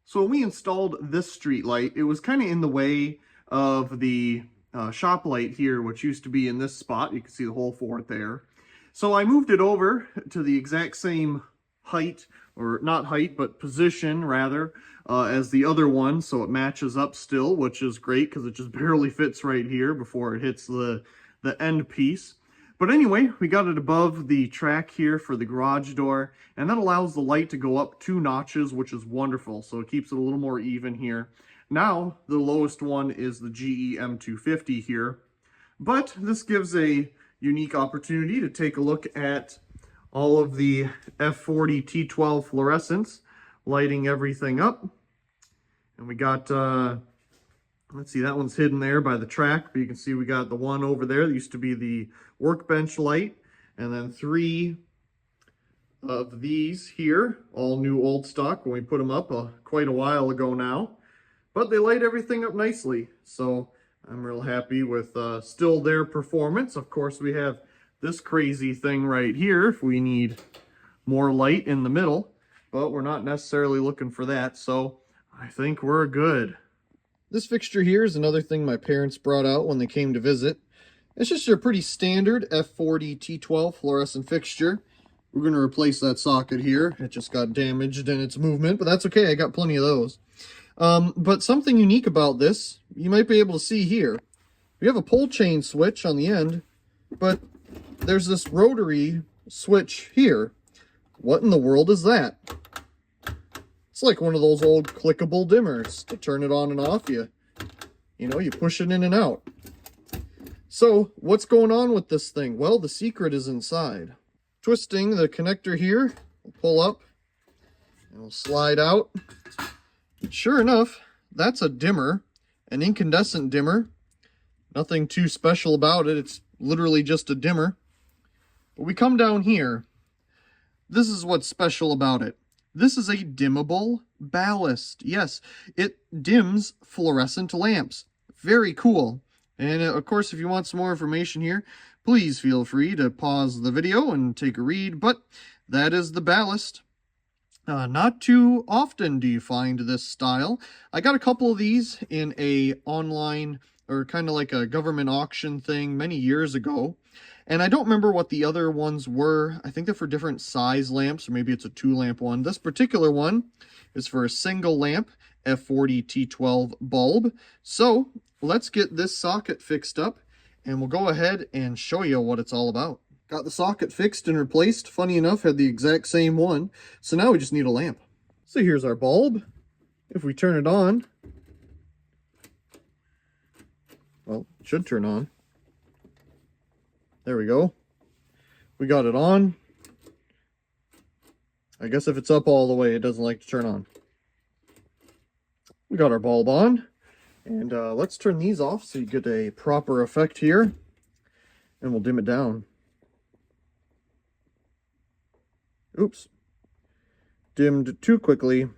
So when we installed this street light, it was kind of in the way of the shop light here, which used to be in this spot. You can see the hole for it there. So I moved it over to the exact same height, or not height, but position rather, as the other one. So it matches up still, which is great because it just barely fits right here before it hits the end piece. But anyway, we got it above the track here for the garage door, and that allows the light to go up 2 notches, which is wonderful. So it keeps it a little more even here. Now, the lowest one is the GE M250 here, but this gives a unique opportunity to take a look at all of the F40 T12 fluorescents, lighting everything up. And we got, let's see, that one's hidden there by the track, but you can see we got the one over there that used to be the workbench light, and then 3 of these here, all new old stock when we put them up quite a while ago now. But they light everything up nicely, so I'm real happy with still their performance. Of course, we have this crazy thing right here if we need more light in the middle, but we're not necessarily looking for that, so I think we're good. This fixture here is another thing my parents brought out when they came to visit. It's just a pretty standard F40 T12 fluorescent fixture. We're going to replace that socket here. It just got damaged in its movement, but that's okay. I got plenty of those. But something unique about this, you might be able to see here. We have a pull chain switch on the end, but there's this rotary switch here. What in the world is that? It's like one of those old clickable dimmers to turn it on and off. You know, you push it in and out. So what's going on with this thing? Well, the secret is inside. Twisting the connector here, we'll pull up and we'll slide out. Sure enough, that's a dimmer, an incandescent dimmer. Nothing too special about it. It's literally just a dimmer. But we come down here. This is what's special about it. This is a dimmable ballast. Yes, it dims fluorescent lamps. Very cool. And of course, if you want some more information here, please feel free to pause the video and take a read. But that is the ballast. Not too often do you find this style. I got a couple of these in a online, or kind of like a government auction thing many years ago. And I don't remember what the other ones were. I think they're for different size lamps, or maybe it's a 2-lamp one. This particular one is for a single lamp F40 T12 bulb. So let's get this socket fixed up, and we'll go ahead and show you what it's all about. Got the socket fixed and replaced. Funny enough, had the exact same one. So now we just need a lamp. So here's our bulb. If we turn it on, well, it should turn on. There we go. We got it on. I guess if it's up all the way, it doesn't like to turn on. We got our bulb on. And let's turn these off so you get a proper effect here. And we'll dim it down. Oops. Dimmed too quickly.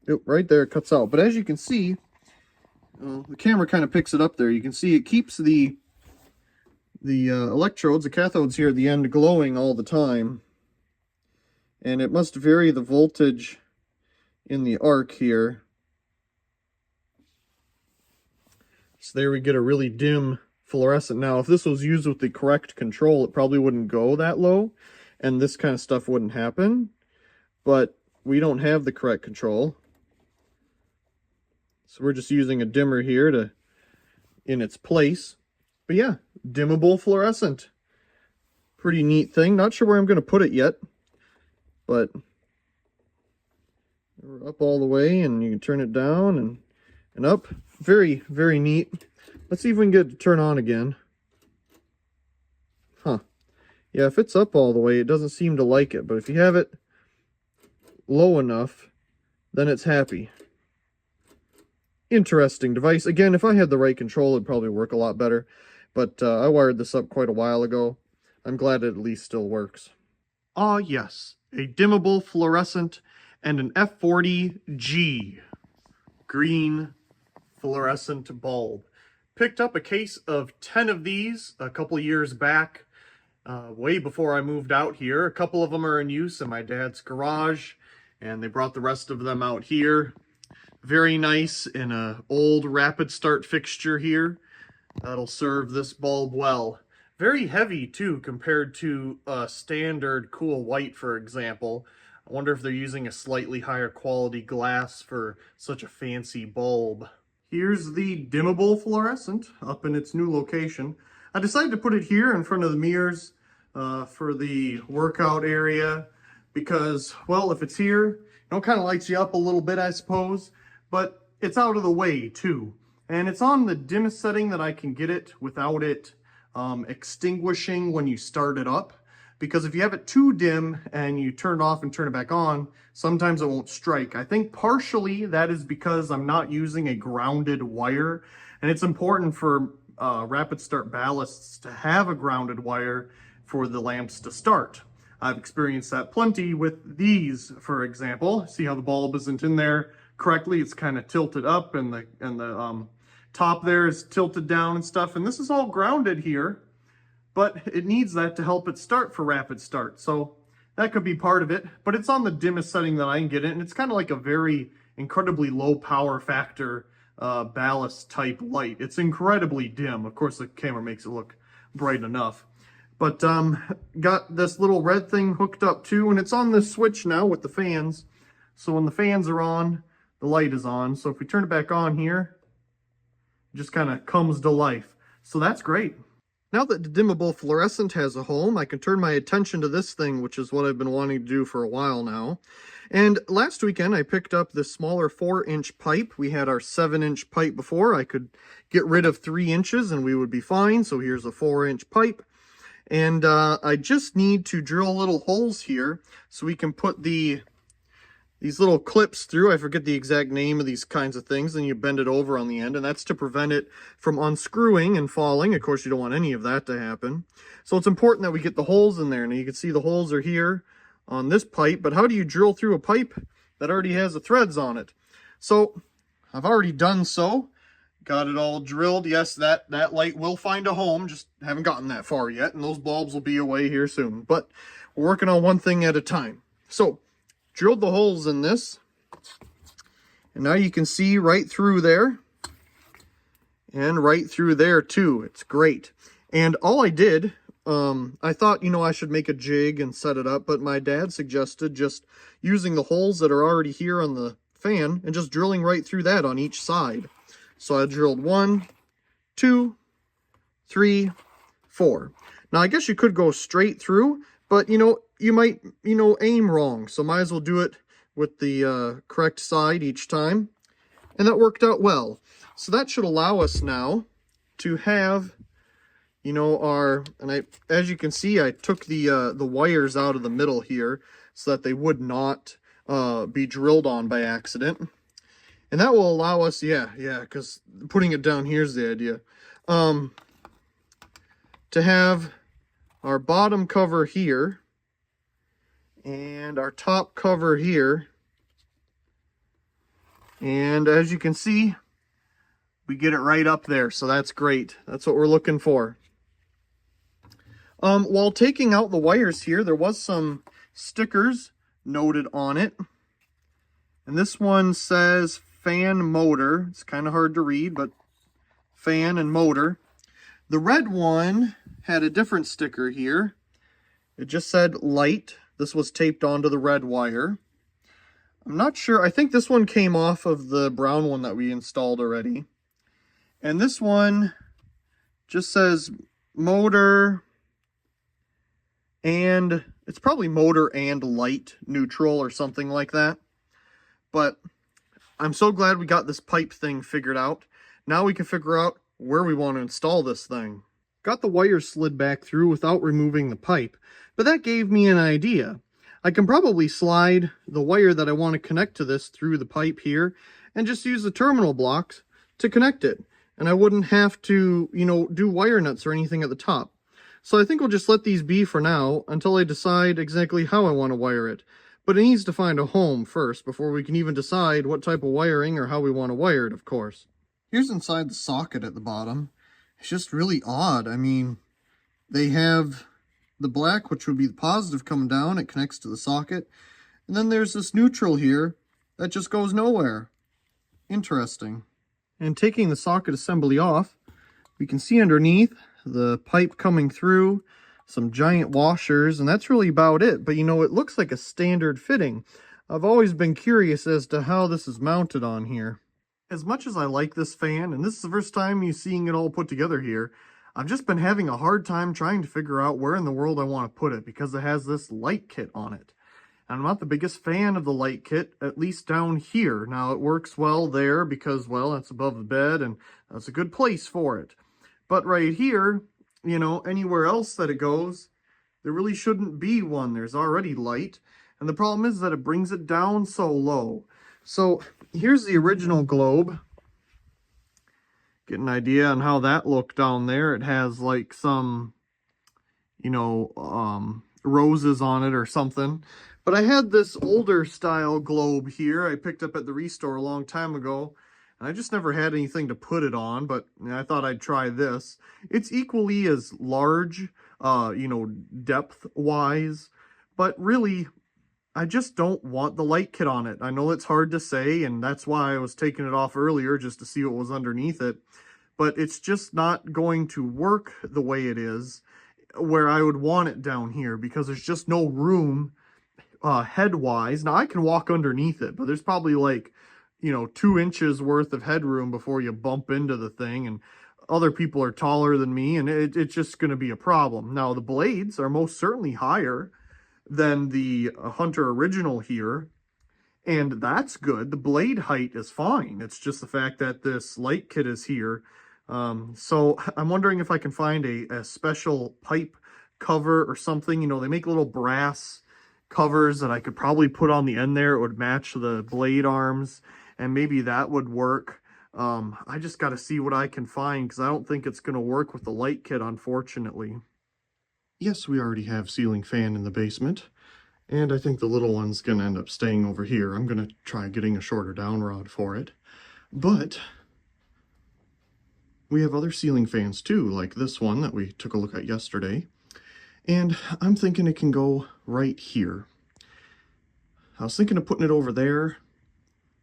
Oop, right there, it cuts out. But as you can see, the camera kind of picks it up there. You can see it keeps the electrodes, the cathodes here at the end, glowing all the time. And it must vary the voltage in the arc here. So there we get a really dim fluorescent. Now, if this was used with the correct control, it probably wouldn't go that low, and this kind of stuff wouldn't happen. But we don't have the correct control. So we're just using a dimmer here in its place. But yeah, dimmable fluorescent. Pretty neat thing. Not sure where I'm going to put it yet. But we're up all the way, and you can turn it down and up. Very, very neat. Let's see if we can get it to turn on again. Huh. Yeah, if it's up all the way, it doesn't seem to like it. But if you have it low enough, then it's happy. Interesting device. Again, if I had the right control, it'd probably work a lot better. But I wired this up quite a while ago. I'm glad it at least still works. Ah, yes. A dimmable fluorescent and an F40G green fluorescent bulb. Picked up a case of 10 of these a couple years back, way before I moved out here. A couple of them are in use in my dad's garage, and they brought the rest of them out here. Very nice in an old rapid start fixture here. That'll serve this bulb well. Very heavy too compared to a standard cool white, for example. I wonder if they're using a slightly higher quality glass for such a fancy bulb. Here's the dimmable fluorescent up in its new location. I decided to put it here in front of the mirrors for the workout area because, well, if it's here, it kind of lights you up a little bit, I suppose, but it's out of the way too. And it's on the dimmest setting that I can get it without it extinguishing when you start it up. Because if you have it too dim and you turn it off and turn it back on, sometimes it won't strike. I think partially that is because I'm not using a grounded wire. And it's important for rapid start ballasts to have a grounded wire for the lamps to start. I've experienced that plenty with these, for example. See how the bulb isn't in there correctly? It's kind of tilted up and the top there is tilted down and stuff. And this is all grounded here, but it needs that to help it start for rapid start. So that could be part of it, but it's on the dimmest setting that I can get it. And it's kind of like a very incredibly low power factor ballast type light. It's incredibly dim. Of course, the camera makes it look bright enough. But got this little red thing hooked up too, and it's on this switch now with the fans. So when the fans are on, the light is on. So if we turn it back on here, it just kind of comes to life. So that's great. Now that the dimmable fluorescent has a home, I can turn my attention to this thing, which is what I've been wanting to do for a while now. And last weekend, I picked up this smaller 4-inch pipe. We had our 7-inch pipe before. I could get rid of 3 inches and we would be fine. So here's a 4-inch pipe. And I just need to drill little holes here so we can put these little clips through. I forget the exact name of these kinds of things, and you bend it over on the end, and that's to prevent it from unscrewing and falling. Of course, you don't want any of that to happen. So it's important that we get the holes in there. Now you can see the holes are here on this pipe, but how do you drill through a pipe that already has the threads on it? So I've already done so. Got it all drilled. Yes, that light will find a home, just haven't gotten that far yet, and those bulbs will be away here soon. But we're working on one thing at a time. So drilled the holes in this, and now you can see right through there and right through there too. It's great. And all I did, I thought, I should make a jig and set it up, but my dad suggested just using the holes that are already here on the fan and just drilling right through that on each side. So I drilled 1, 2, 3, 4. Now I guess you could go straight through, but you might, aim wrong. So might as well do it with the correct side each time. And that worked out well. So that should allow us now to have, as you can see, I took the wires out of the middle here so that they would not be drilled on by accident. And that will allow us, because putting it down here's the idea, to have our bottom cover here and our top cover here. And as you can see, we get it right up there. So that's great. That's what we're looking for. While taking out the wires here, there was some stickers noted on it. And this one says fan motor. It's kind of hard to read, but fan and motor. The red one had a different sticker here. It just said light. This was taped onto the red wire. I'm not sure. I think this one came off of the brown one that we installed already. And this one just says motor, and it's probably motor and light neutral or something like that. But I'm so glad we got this pipe thing figured out. Now we can figure out where we want to install this thing. Got the wires slid back through without removing the pipe, but that gave me an idea. I can probably slide the wire that I want to connect to this through the pipe here and just use the terminal blocks to connect it. And I wouldn't have to, do wire nuts or anything at the top. So I think we'll just let these be for now until I decide exactly how I want to wire it. But it needs to find a home first before we can even decide what type of wiring or how we want to wire it, of course. Here's inside the socket at the bottom. It's just really odd. I mean, they have the black, which would be the positive coming down. It connects to the socket. And then there's this neutral here that just goes nowhere. Interesting. And taking the socket assembly off, we can see underneath the pipe coming through, some giant washers, and that's really about it. But you know, it looks like a standard fitting. I've always been curious as to how this is mounted on here. As much as I like this fan, and this is the first time you're seeing it all put together here, I've just been having a hard time trying to figure out where in the world I want to put it because it has this light kit on it. And I'm not the biggest fan of the light kit, at least down here. Now, it works well there because, well, that's above the bed and that's a good place for it. But right here, you know, anywhere else that it goes, there really shouldn't be one. There's already light. And the problem is that it brings it down so low. So here's the original globe. Get an idea on how that looked down there. It has like some, you know, roses on it or something. But I had this older style globe here I picked up at the Restore a long time ago. And I just never had anything to put it on, but I thought I'd try this. It's equally as large, you know, depth-wise, but really, I just don't want the light kit on it. I know it's hard to say, and that's why I was taking it off earlier, just to see what was underneath it. But it's just not going to work the way it is, where I would want it down here, because there's just no room head-wise. Now, I can walk underneath it, but there's probably like, you know, 2 inches worth of headroom before you bump into the thing, and other people are taller than me, and it's just going to be a problem. Now, the blades are most certainly higher than the Hunter original here, and that's good. The blade height is fine. It's just the fact that this light kit is here. So I'm wondering if I can find a special pipe cover or something. You know, they make little brass covers that I could probably put on the end there. It would match the blade arms, and maybe that would work. I just got to see what I can find, because I don't think it's going to work with the light kit, unfortunately. Yes, we already have ceiling fan in the basement, and I think the little one's going to end up staying over here. I'm going to try getting a shorter down rod for it. But we have other ceiling fans too, like this one that we took a look at yesterday. And I'm thinking it can go right here. I was thinking of putting it over there,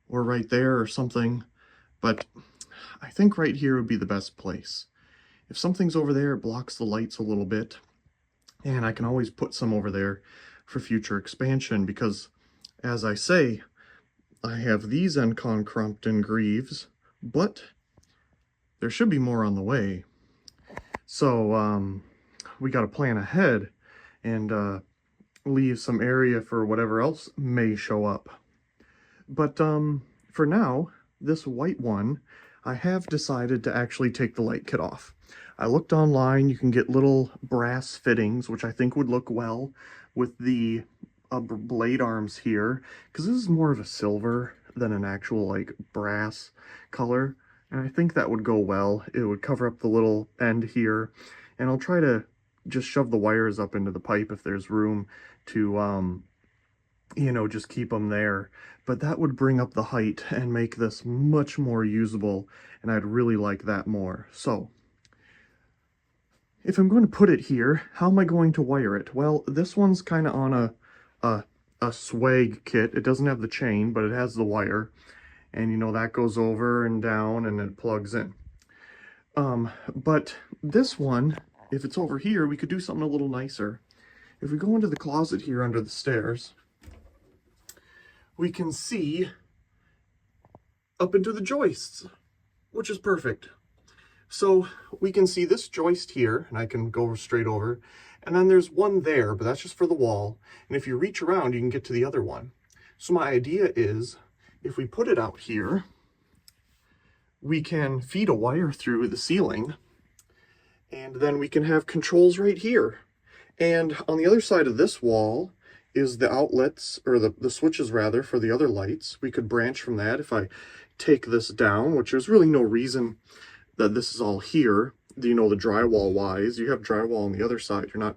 or right there or something, but I think right here would be the best place. If something's over there, it blocks the lights a little bit, and I can always put some over there for future expansion, because, as I say, I have these Encon Crompton greaves, but there should be more on the way. So, we got to plan ahead and leave some area for whatever else may show up. But for now, this white one, I have decided to actually take the light kit off. I looked online. You can get little brass fittings, which I think would look well with the blade arms here, because this is more of a silver than an actual like brass color, and I think that would go well. It would cover up the little end here, and I'll try to just shove the wires up into the pipe if there's room to you know, just keep them there. But that would bring up the height and make this much more usable, and I'd really like that more. So if I'm going to put it here, how am I going to wire it? Well, this one's kind of on a swag kit. It doesn't have the chain, but it has the wire, and you know, that goes over and down and it plugs in. But this one, if it's over here, we could do something a little nicer. If we go into the closet here under the stairs, we can see up into the joists, which is perfect. So we can see this joist here, and I can go straight over, and then there's one there, but that's just for the wall. And if you reach around, you can get to the other one. So my idea is, if we put it out here, we can feed a wire through the ceiling, and then we can have controls right here. And on the other side of this wall is the outlets, or the switches rather, for the other lights. We could branch from that if I take this down, which there's really no reason that this is all here, you know, the drywall wise. You have drywall on the other side, you're not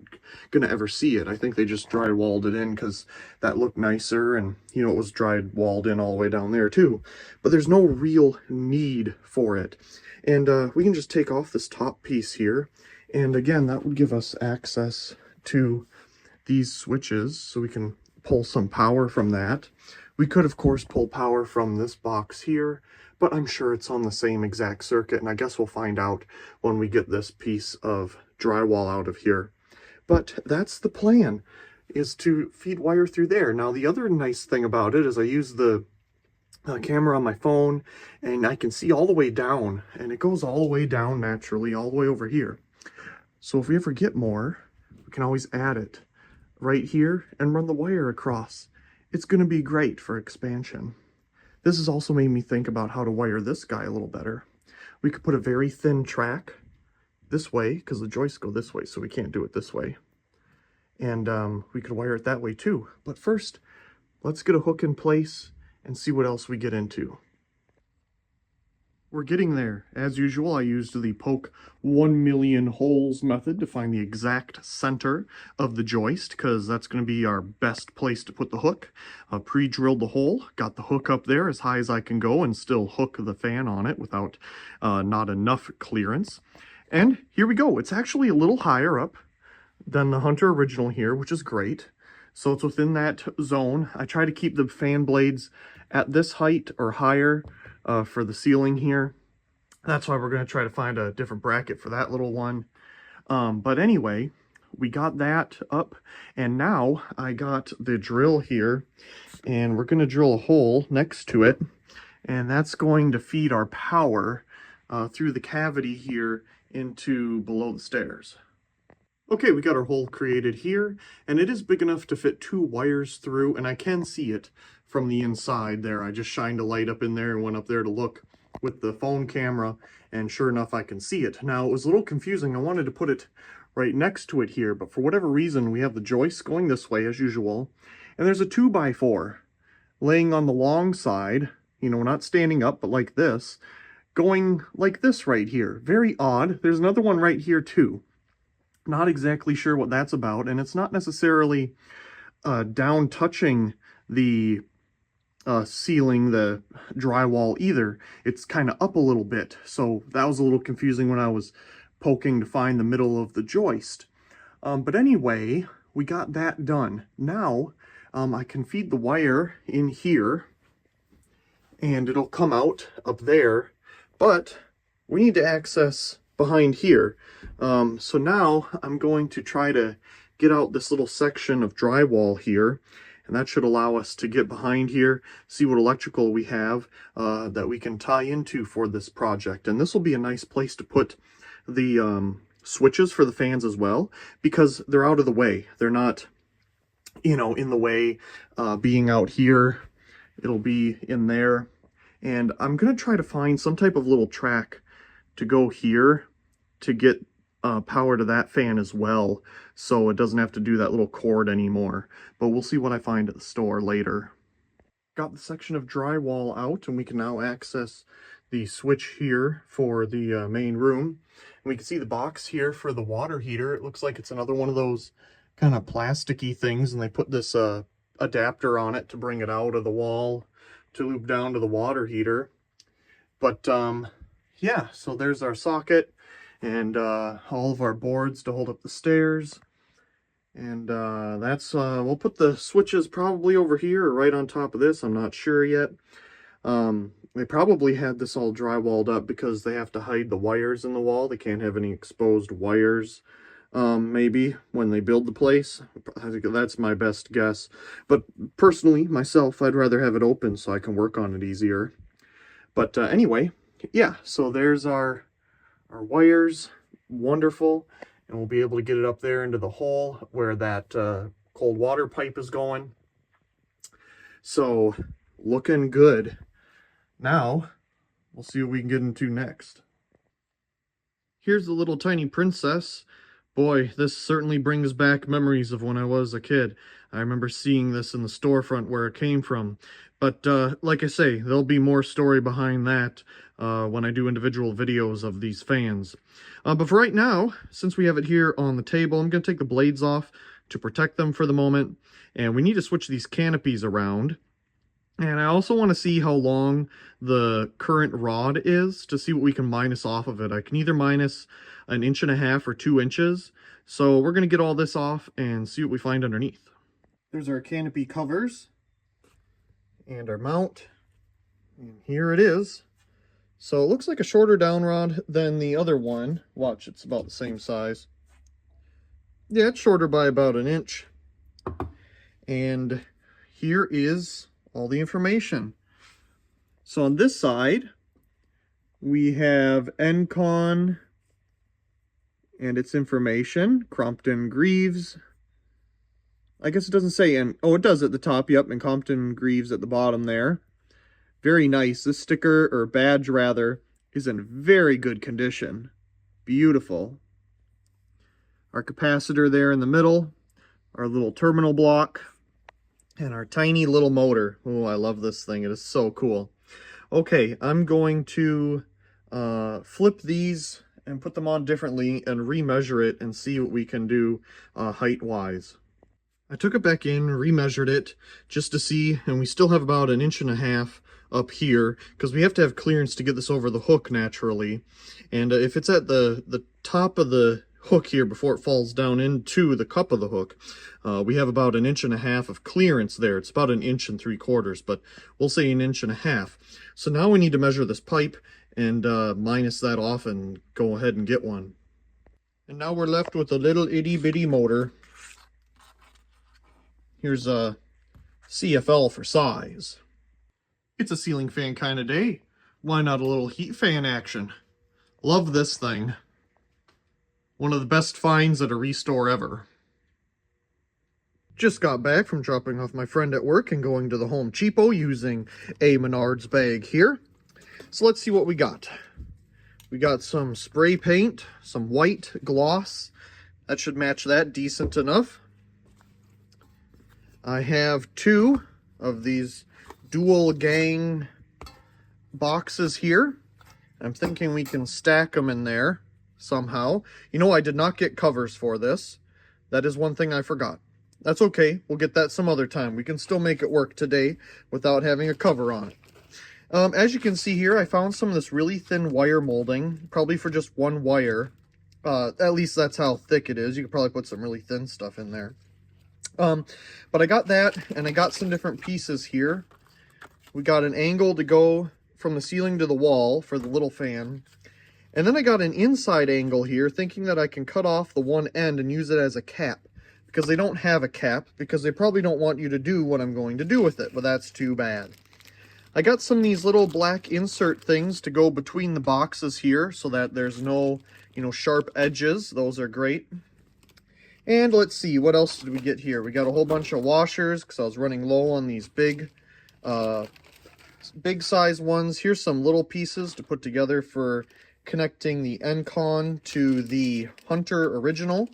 gonna ever see it. I think they just drywalled it in because that looked nicer, and you know, it was drywalled in all the way down there too. But there's no real need for it. And we can just take off this top piece here, and again, that would give us access to these switches so we can pull some power from that. We could, of course, pull power from this box here, but I'm sure it's on the same exact circuit, and I guess we'll find out when we get this piece of drywall out of here. But that's the plan, is to feed wire through there. Now, the other nice thing about it is I use the camera on my phone, and I can see all the way down, and it goes all the way down naturally, all the way over here. So if we ever get more, we can always add it right here and run the wire across. It's going to be great for expansion. This has also made me think about how to wire this guy a little better. We could put a very thin track this way, because the joists go this way, so we can't do it this way. And we could wire it that way too. But first, let's get a hook in place and see what else we get into. We're getting there. As usual, I used the poke 1,000,000 holes method to find the exact center of the joist, because that's going to be our best place to put the hook. Pre-drilled the hole, got the hook up there as high as I can go and still hook the fan on it without not enough clearance. And here we go. It's actually a little higher up than the Hunter original here, which is great. So it's within that zone. I try to keep the fan blades at this height or higher for the ceiling here. That's why we're going to try to find a different bracket for that little one. But anyway, we got that up, and now I got the drill here, and we're going to drill a hole next to it, and that's going to feed our power through the cavity here into below the stairs. Okay, we got our hole created here, and it is big enough to fit 2 wires through, and I can see it from the inside there. I just shined a light up in there and went up there to look with the phone camera, and sure enough, I can see it. Now, it was a little confusing. I wanted to put it right next to it here, but for whatever reason, we have the joists going this way as usual, and there's a 2x4 laying on the long side, you know, not standing up, but like this, going like this right here. Very odd. There's another one right here too. Not exactly sure what that's about, and it's not necessarily down touching the ceiling, the drywall either. It's kind of up a little bit, so that was a little confusing when I was poking to find the middle of the joist. But anyway, we got that done. Now I can feed the wire in here, and it'll come out up there, but we need to access behind here. So now I'm going to try to get out this little section of drywall here, and that should allow us to get behind here, see what electrical we have that we can tie into for this project. And this will be a nice place to put the switches for the fans as well, because they're out of the way. They're not, you know, in the way being out here. It'll be in there. And I'm going to try to find some type of little track to go here to get power to that fan as well, so it doesn't have to do that little cord anymore. But we'll see what I find at the store later. Got the section of drywall out, and we can now access the switch here for the main room. And we can see the box here for the water heater. It looks like it's another one of those kind of plasticky things, and they put this adapter on it to bring it out of the wall to loop down to the water heater. But yeah, so there's our socket and all of our boards to hold up the stairs. And that's, we'll put the switches probably over here or right on top of this. I'm not sure yet. They probably had this all drywalled up because they have to hide the wires in the wall. They can't have any exposed wires, maybe, when they build the place. I think that's my best guess. But personally, myself, I'd rather have it open so I can work on it easier. But anyway, yeah, so there's our wires. Wonderful. And we'll be able to get it up there into the hole where that cold water pipe is going. So, looking good. Now, we'll see what we can get into next. Here's the little tiny princess. Boy, this certainly brings back memories of when I was a kid. I remember seeing this in the storefront where it came from. But like I say, there'll be more story behind that when I do individual videos of these fans. But for right now, since we have it here on the table, I'm going to take the blades off to protect them for the moment. And we need to switch these canopies around. And I also want to see how long the current rod is to see what we can minus off of it. I can either minus 1.5 or 2 inches. So we're going to get all this off and see what we find underneath. There's our canopy covers and our mount. And here it is. So it looks like a shorter down rod than the other one. Watch, it's about the same size. Yeah, it's shorter by about 1 inch. And here is all the information. So on this side, we have Encon and its information, Crompton Greaves. I guess it doesn't say, oh, it does at the top, yep, and Crompton Greaves at the bottom there. Very nice. This sticker, or badge rather, is in very good condition. Beautiful. Our capacitor there in the middle, our little terminal block, and our tiny little motor. Oh, I love this thing. It is so cool. Okay, I'm going to flip these and put them on differently and remeasure it and see what we can do height-wise. I took it back in, remeasured it just to see, and we still have about 1.5 inches up here because we have to have clearance to get this over the hook naturally. And if it's at the top of the hook here before it falls down into the cup of the hook, we have about 1.5 inches of clearance there. It's about 1.75 inches, but we'll say 1.5 inches. So now we need to measure this pipe and minus that off and go ahead and get one. And now we're left with a little itty bitty motor. Here's a CFL for size. It's a ceiling fan kind of day. Why not a little heat fan action? Love this thing. One of the best finds at a restore ever. Just got back from dropping off my friend at work and going to the Home Cheapo using a Menards bag here. So let's see what we got. We got some spray paint, some white gloss. That should match that decent enough. I have 2 of these dual gang boxes here. I'm thinking we can stack them in there somehow. You know, I did not get covers for this. That is one thing I forgot. That's okay. We'll get that some other time. We can still make it work today without having a cover on it. As you can see here, I found some of this really thin wire molding, probably for just 1 wire. At least that's how thick it is. You could probably put some really thin stuff in there. But I got that, and I got some different pieces here. We got an angle to go from the ceiling to the wall for the little fan. And then I got an inside angle here, thinking that I can cut off the one end and use it as a cap. Because they don't have a cap, because they probably don't want you to do what I'm going to do with it, but that's too bad. I got some of these little black insert things to go between the boxes here, so that there's no, sharp edges. Those are great. And let's see, what else did we get here? We got a whole bunch of washers, because I was running low on these big size ones. Here's some little pieces to put together for connecting the Encon to the Hunter original.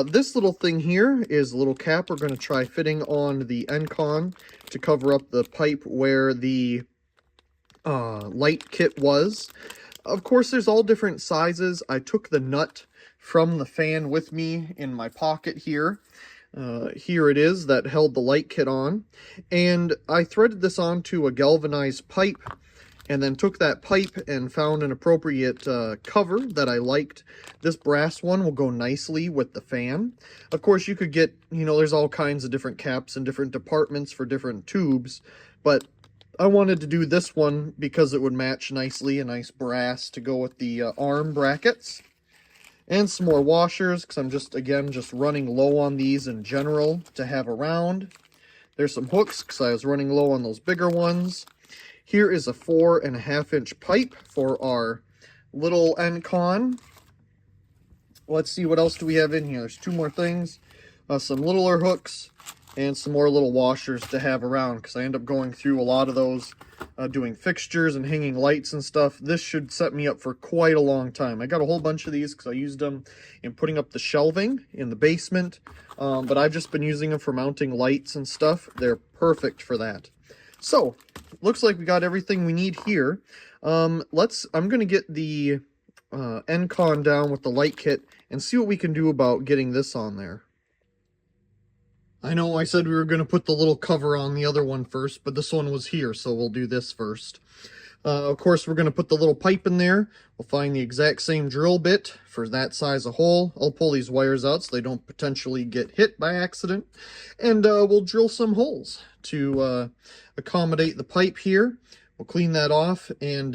This little thing here is a little cap we're going to try fitting on the Encon to cover up the pipe where the light kit was. Of course, there's all different sizes. I took the nut from the fan with me in my pocket here. Here it is that held the light kit on. And I threaded this onto a galvanized pipe and then took that pipe and found an appropriate cover that I liked. This brass one will go nicely with the fan. Of course, you could get, there's all kinds of different caps and different departments for different tubes, but I wanted to do this one because it would match nicely, a nice brass to go with the arm brackets. And some more washers, because I'm just running low on these in general to have around. There's some hooks, because I was running low on those bigger ones. Here is a 4.5 inch pipe for our little Encon. Let's see, what else do we have in here? There's 2 more things. Some littler hooks and some more little washers to have around, because I end up going through a lot of those doing fixtures and hanging lights and stuff. This should set me up for quite a long time. I got a whole bunch of these because I used them in putting up the shelving in the basement, but I've just been using them for mounting lights and stuff. They're perfect for that. So, looks like we got everything we need here. I'm going to get the Encon down with the light kit and see what we can do about getting this on there. I know I said we were going to put the little cover on the other one first, but this one was here, so we'll do this first. Of course, we're going to put the little pipe in there. We'll find the exact same drill bit for that size of hole. I'll pull these wires out so they don't potentially get hit by accident. And we'll drill some holes to accommodate the pipe here. We'll clean that off, and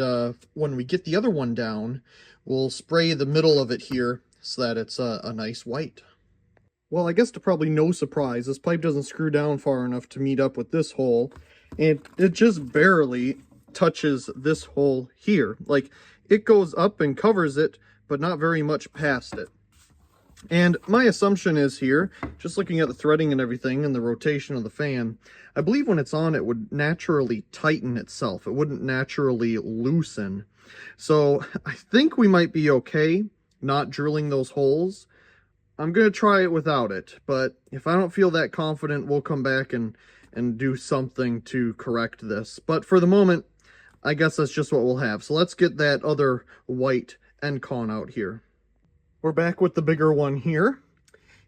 when we get the other one down, we'll spray the middle of it here so that it's a nice white. Well, I guess to probably no surprise, this pipe doesn't screw down far enough to meet up with this hole, and it just barely touches this hole here. Like, it goes up and covers it, but not very much past it. And my assumption is here, just looking at the threading and everything and the rotation of the fan, I believe when it's on, it would naturally tighten itself. It wouldn't naturally loosen. So I think we might be okay not drilling those holes. I'm going to try it without it, but if I don't feel that confident, we'll come back and do something to correct this. But for the moment, I guess that's just what we'll have. So let's get that other white Encon out here. We're back with the bigger one here,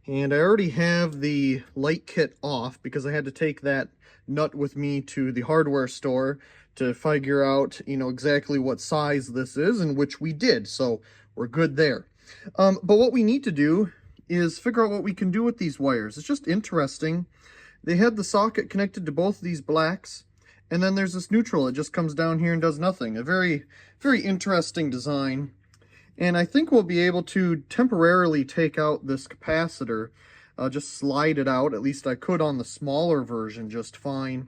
and I already have the light kit off because I had to take that nut with me to the hardware store to figure out, exactly what size this is, and which we did, so we're good there. But what we need to do is figure out what we can do with these wires. It's just interesting. They had the socket connected to both of these blacks, and then there's this neutral that just comes down here and does nothing. A very, very interesting design. And I think we'll be able to temporarily take out this capacitor, just slide it out, at least I could on the smaller version just fine,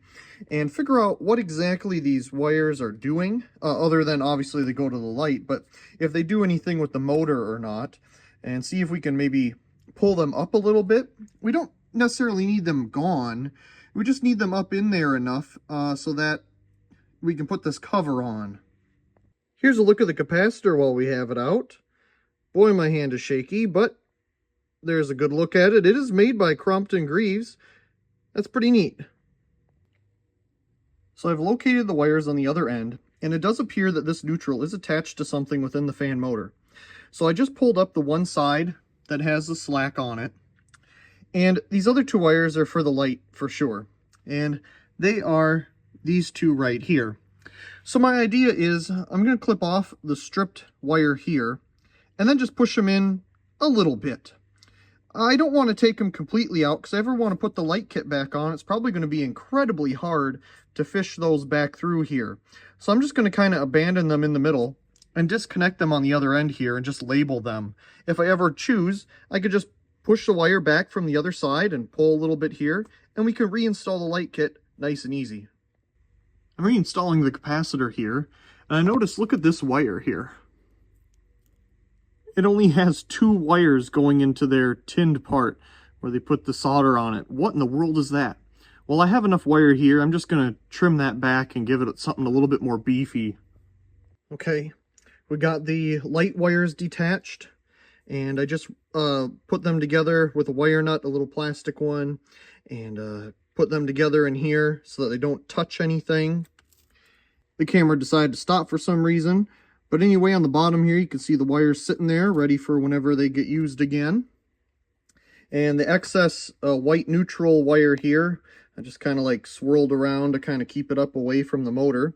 and figure out what exactly these wires are doing, other than obviously they go to the light, but if they do anything with the motor or not, and see if we can maybe pull them up a little bit. We don't necessarily need them gone. We just need them up in there enough so that we can put this cover on. Here's a look at the capacitor while we have it out. Boy, my hand is shaky, but there's a good look at it. It is made by Crompton Greaves. That's pretty neat. So I've located the wires on the other end, and it does appear that this neutral is attached to something within the fan motor. So I just pulled up the one side that has the slack on it, and these other two wires are for the light for sure, and they are these two right here. So my idea is I'm going to clip off the stripped wire here and then just push them in a little bit. I don't want to take them completely out because if I ever want to put the light kit back on, it's probably going to be incredibly hard to fish those back through here. So I'm just going to kind of abandon them in the middle and disconnect them on the other end here and just label them. If I ever choose, I could just push the wire back from the other side and pull a little bit here, and we can reinstall the light kit nice and easy. I'm reinstalling the capacitor here, and I notice, look at this wire here. It only has two wires going into their tinned part where they put the solder on it. What in the world is that? Well, I have enough wire here. I'm just going to trim that back and give it something a little bit more beefy. Okay. We got the light wires detached, and I just put them together with a wire nut, a little plastic one, and put them together in here so that they don't touch anything. The camera decided to stop for some reason, but anyway, on the bottom here you can see the wires sitting there ready for whenever they get used again. And the excess white neutral wire here, I just kind of like swirled around to kind of keep it up away from the motor.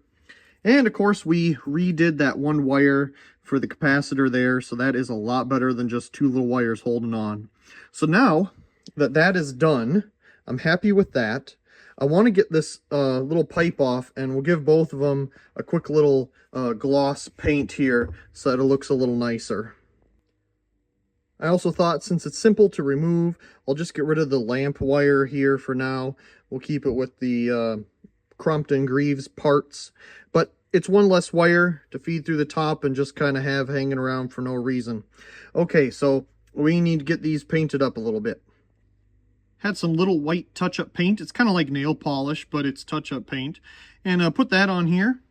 And of course we redid that one wire for the capacitor there, so that is a lot better than just two little wires holding on. So now that that is done, I'm happy with that. I want to get this little pipe off, and we'll give both of them a quick little gloss paint here so that it looks a little nicer. I also thought, since it's simple to remove, I'll just get rid of the lamp wire here for now. We'll keep it with the Crompton Greaves parts, but it's one less wire to feed through the top and just kind of have hanging around for no reason. Okay, so we need to get these painted up a little bit. Had some little white touch-up paint. It's kind of like nail polish, but it's touch-up paint. And put that on here.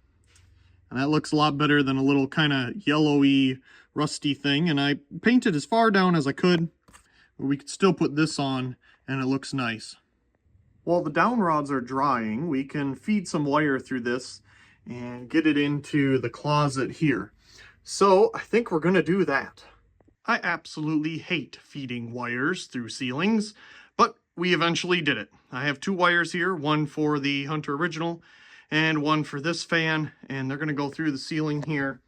And that looks a lot better than a little kind of yellowy, rusty thing. And I painted as far down as I could. But we could still put this on, and it looks nice. While the down rods are drying, we can feed some wire through this and get it into the closet here. So I think we're going to do that. I absolutely hate feeding wires through ceilings, but we eventually did it. I have two wires here, one for the Hunter Original and one for this fan, and they're going to go through the ceiling here.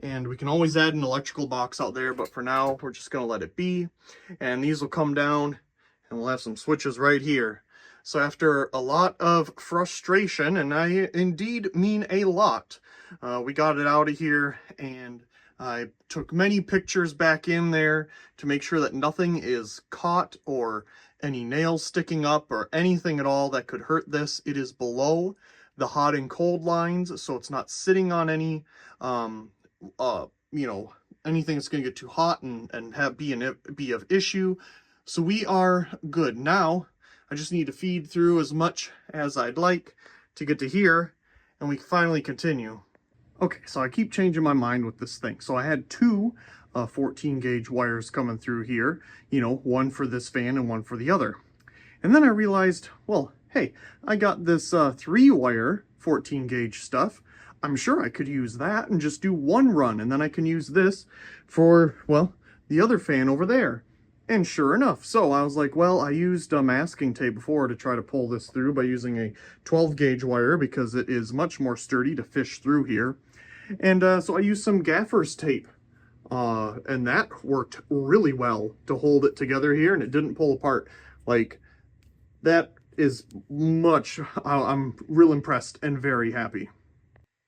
And we can always add an electrical box out there, but for now, we're just going to let it be. And these will come down, and we'll have some switches right here. So after a lot of frustration, and I indeed mean a lot, we got it out of here, and I took many pictures back in there to make sure that nothing is caught or any nails sticking up or anything at all that could hurt this. It is below the hot and cold lines, so it's not sitting on any, you know, anything that's going to get too hot and be of issue. So we are good. Now, I just need to feed through as much as I'd like to get to here, and we can finally continue. Okay, so I keep changing my mind with this thing. So I had two 14 gauge wires coming through here, you know, one for this fan and one for the other. And then I realized, well, hey, I got this 3-wire 14 gauge stuff. I'm sure I could use that and just do one run, and then I can use this for, well, the other fan over there. And sure enough, so I was like, well, I used masking tape before to try to pull this through by using a 12 gauge wire because it is much more sturdy to fish through here. And so I used some gaffer's tape, and that worked really well to hold it together here, and it didn't pull apart. Like, that is much, I'm real impressed and very happy.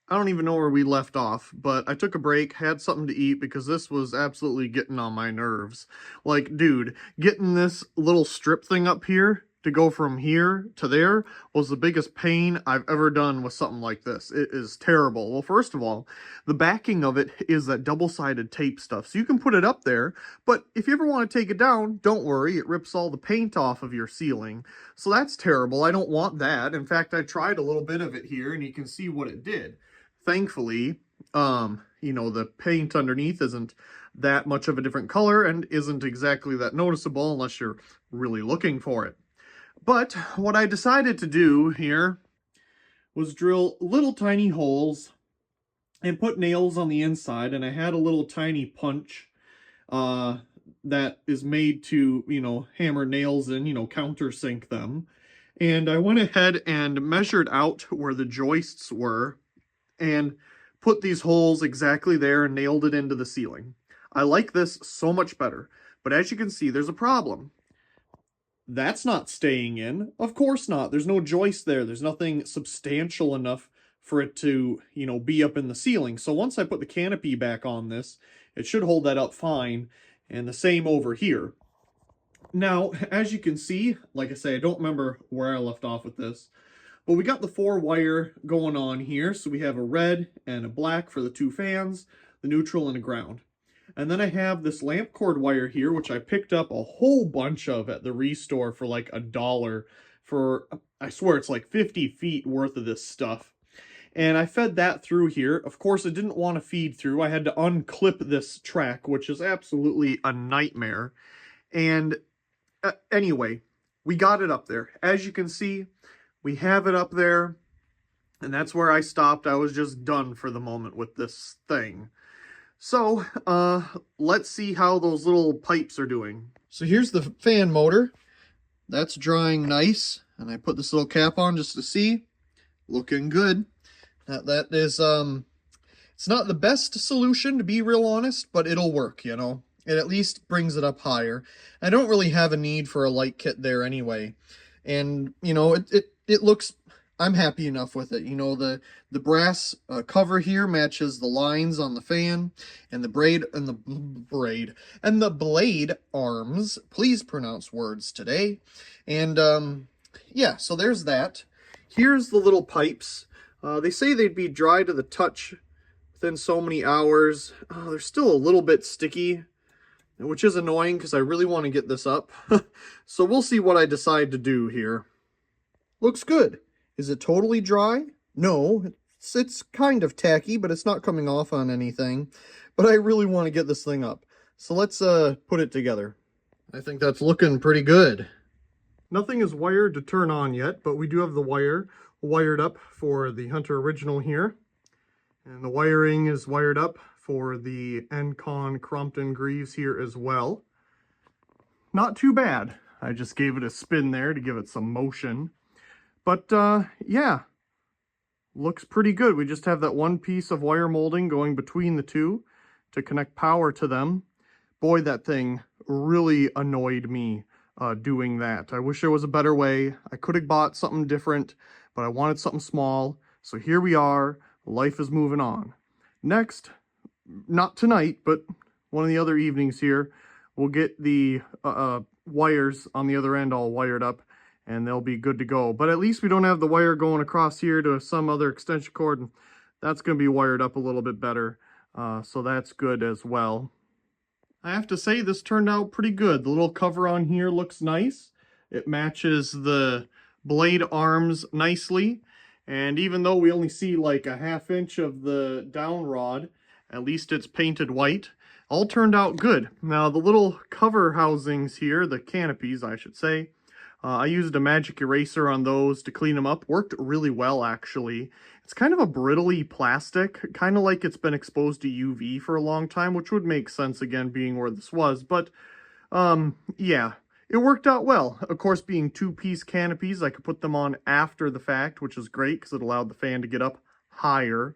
I don't even know where we left off, but I took a break, had something to eat because this was absolutely getting on my nerves. Like, dude, getting this little strip thing up here to go from here to there was the biggest pain I've ever done with something like this. It is terrible. Well, first of all, the backing of it is that double-sided tape stuff, so you can put it up there, but if you ever want to take it down, don't worry, it rips all the paint off of your ceiling. So that's terrible. I don't want that. In fact, I tried a little bit of it here, and you can see what it did. Thankfully, you know, the paint underneath isn't that much of a different color and isn't exactly that noticeable unless you're really looking for it. But what I decided to do here was drill little tiny holes and put nails on the inside, and I had a little tiny punch that is made to, you know, hammer nails in, you know, countersink them. And I went ahead and measured out where the joists were and put these holes exactly there and nailed it into the ceiling. I like this so much better, but as you can see, there's a problem. That's not staying in. Of course not. There's no joist there. There's nothing substantial enough for it to, you know, be up in the ceiling. So once I put the canopy back on this, it should hold that up fine, and the same over here. Now, as you can see, like I say, I don't remember where I left off with this, but we got the 4-wire going on here. So we have a red and a black for the 2 fans, the neutral and a ground. And then I have this lamp cord wire here, which I picked up a whole bunch of at the Restore for like $1 for, I swear it's like 50 feet worth of this stuff. And I fed that through here. Of course, it didn't want to feed through. I had to unclip this track, which is absolutely a nightmare. And anyway, we got it up there. As you can see, we have it up there, and that's where I stopped. I was just done for the moment with this thing. So, let's see how those little pipes are doing. So here's the fan motor. That's drying nice, and I put this little cap on just to see. Looking good. That is, it's not the best solution, to be real honest, but it'll work, you know. It at least brings it up higher. I don't really have a need for a light kit there anyway. And, you know, it looks, I'm happy enough with it. You know, the brass cover here matches the lines on the fan, and the blade arms. Please pronounce words today. And yeah, so there's that. Here's the little pipes. They say they'd be dry to the touch within so many hours. They're still a little bit sticky, which is annoying because I really want to get this up. So we'll see what I decide to do here. Looks good. Is it totally dry? No, it's kind of tacky, but it's not coming off on anything. But I really want to get this thing up. So let's put it together. I think that's looking pretty good. Nothing is wired to turn on yet, but we do have the wire wired up for the Hunter Original here. And the wiring is wired up for the Encon Crompton Greaves here as well. Not too bad. I just gave it a spin there to give it some motion. But yeah, looks pretty good. We just have that one piece of wire molding going between the two to connect power to them. Boy, that thing really annoyed me doing that. I wish there was a better way. I could have bought something different, but I wanted something small. So here we are. Life is moving on. Next, not tonight, but one of the other evenings here, we'll get the wires on the other end all wired up, and they'll be good to go. But at least we don't have the wire going across here to some other extension cord, and that's going to be wired up a little bit better. So that's good as well. I have to say this turned out pretty good. The little cover on here looks nice. It matches the blade arms nicely. And even though we only see like a 1/2 inch of the down rod, at least it's painted white. All turned out good. Now the little cover housings here, the canopies I should say, I used a magic eraser on those to clean them up. Worked really well actually. It's kind of a brittly plastic, kind of like it's been exposed to UV for a long time, which would make sense again being where this was. But yeah, it worked out well. Of course, being 2-piece canopies, I could put them on after the fact, which is great because it allowed the fan to get up higher.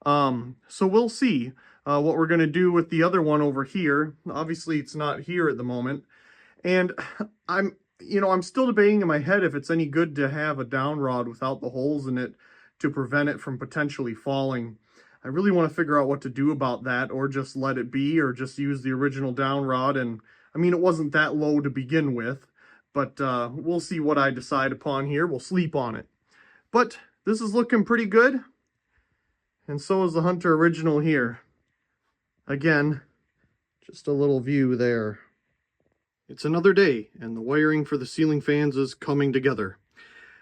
So we'll see what we're going to do with the other one over here. Obviously, it's not here at the moment. And I'm still debating in my head if it's any good to have a down rod without the holes in it to prevent it from potentially falling. I really want to figure out what to do about that, or just let it be, or just use the original down rod. And I mean, it wasn't that low to begin with, but we'll see what I decide upon here. We'll sleep on it. But this is looking pretty good. And so is the Hunter original here. Again, just a little view there. It's another day, and the wiring for the ceiling fans is coming together.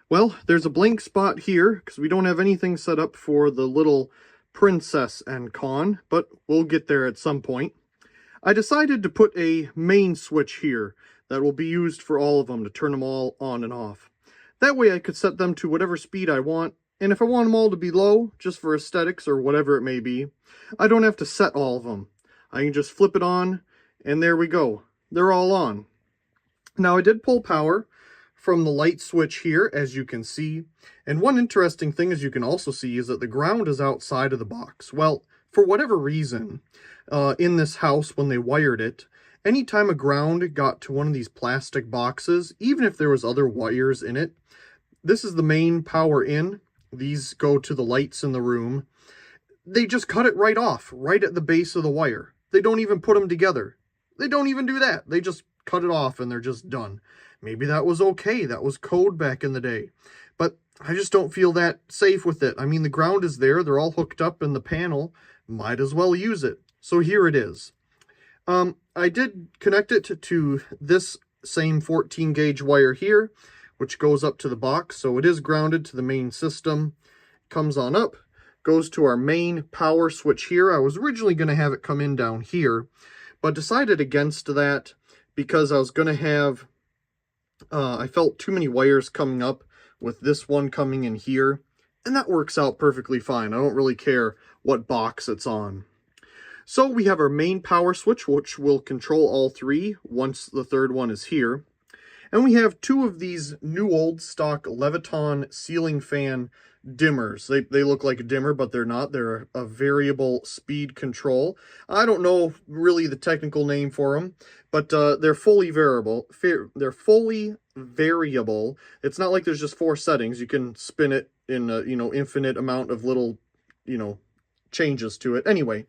Well, there's a blank spot here, because we don't have anything set up for the little Princess Encon, but we'll get there at some point. I decided to put a main switch here that will be used for all of them to turn them all on and off. That way I could set them to whatever speed I want, and if I want them all to be low, just for aesthetics or whatever it may be, I don't have to set all of them. I can just flip it on, and there we go. They're all on. Now I did pull power from the light switch here, as you can see. And one interesting thing, as you can also see, is that the ground is outside of the box. Well, for whatever reason, in this house, when they wired it, anytime a ground got to one of these plastic boxes, even if there was other wires in it, this is the main power in. These go to the lights in the room. They just cut it right off, right at the base of the wire. They don't even put them together. They don't even do that. They just cut it off and they're just done. Maybe that was okay. That was code back in the day. But I just don't feel that safe with it. I mean, the ground is there. They're all hooked up in the panel. Might as well use it. So here it is. I did connect it to this same 14 gauge wire here, which goes up to the box. So it is grounded to the main system. Comes on up. Goes to our main power switch here. I was originally going to have it come in down here, but decided against that because I was going to have, I felt too many wires coming up with this one coming in here, and that works out perfectly fine. I don't really care what box it's on. So we have our main power switch, which will control all three once the third one is here. And we have two of these new old stock Leviton ceiling fan dimmers. They look like a dimmer, but they're not. They're a variable speed control. I don't know really the technical name for them, but they're fully variable. They're fully variable. It's not like there's just 4 settings. You can spin it in a, infinite amount of little, changes to it. Anyway,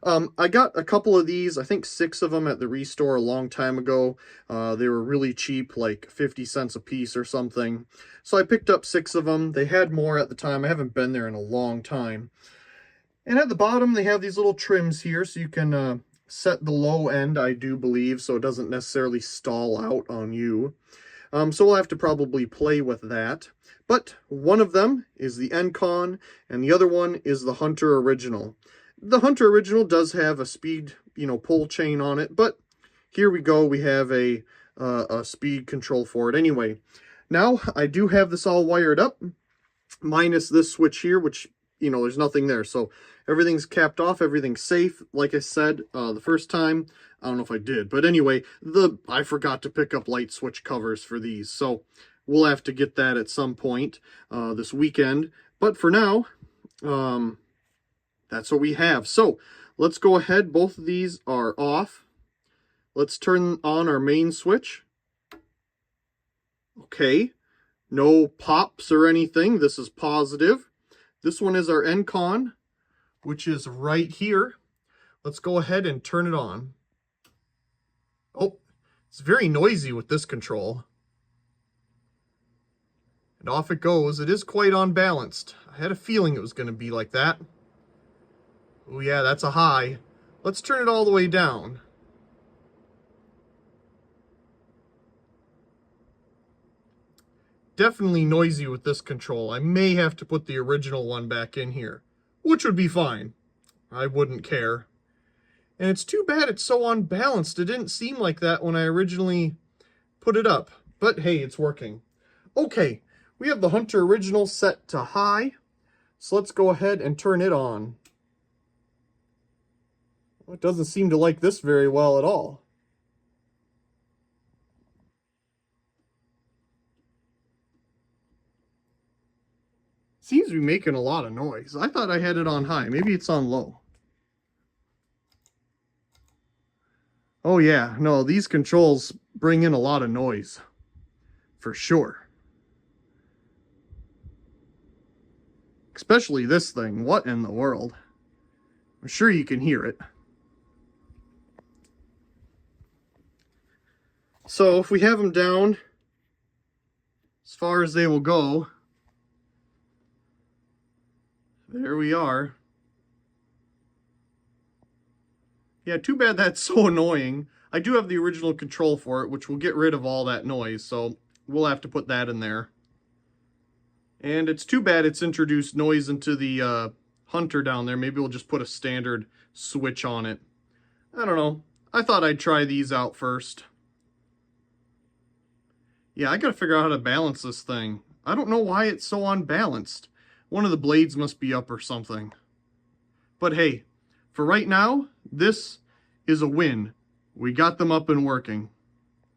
I got a couple of these, I think 6 of them at the Restore a long time ago. They were really cheap, like 50 cents a piece or something. So I picked up 6 of them. They had more at the time. I haven't been there in a long time. And at the bottom, they have these little trims here, so you can set the low end, I do believe, so it doesn't necessarily stall out on you. So we'll have to probably play with that. But one of them is the Encon, and the other one is the Hunter Original. The Hunter Original does have a speed, pull chain on it, but here we go. We have a speed control for it. Anyway, now I do have this all wired up, minus this switch here, which you know, there's nothing there. So everything's capped off, everything's safe. Like I said, the first time, I don't know if I did, but anyway, I forgot to pick up light switch covers for these. So we'll have to get that at some point this weekend. But for now, that's what we have. So let's go ahead. Both of these are off. Let's turn on our main switch. Okay, no pops or anything. This is positive. This one is our Encon, which is right here. Let's go ahead and turn it on. Oh, it's very noisy with this control. And off it goes. It is quite unbalanced. I had a feeling it was going to be like that. Oh yeah, that's a high. Let's turn it all the way down. Definitely noisy with this control. I may have to put the original one back in here, which would be fine. I wouldn't care. And it's too bad it's so unbalanced. It didn't seem like that when I originally put it up. But hey, it's working. Okay, we have the Hunter original set to high. So let's go ahead and turn it on. Well, it doesn't seem to like this very well at all. Seems to be making a lot of noise. I thought I had it on high. Maybe it's on low. Oh yeah, no, these controls bring in a lot of noise. For sure. Especially this thing. What in the world? I'm sure you can hear it. So if we have them down as far as they will go, there we are. Yeah, too bad that's so annoying. I do have the original control for it, which will get rid of all that noise, so we'll have to put that in there. And it's too bad it's introduced noise into the Hunter down there. Maybe we'll just put a standard switch on it. I don't know. I thought I'd try these out first. Yeah, I gotta figure out how to balance this thing. I don't know why it's so unbalanced. One of the blades must be up or something. But hey, for right now, this is a win. We got them up and working.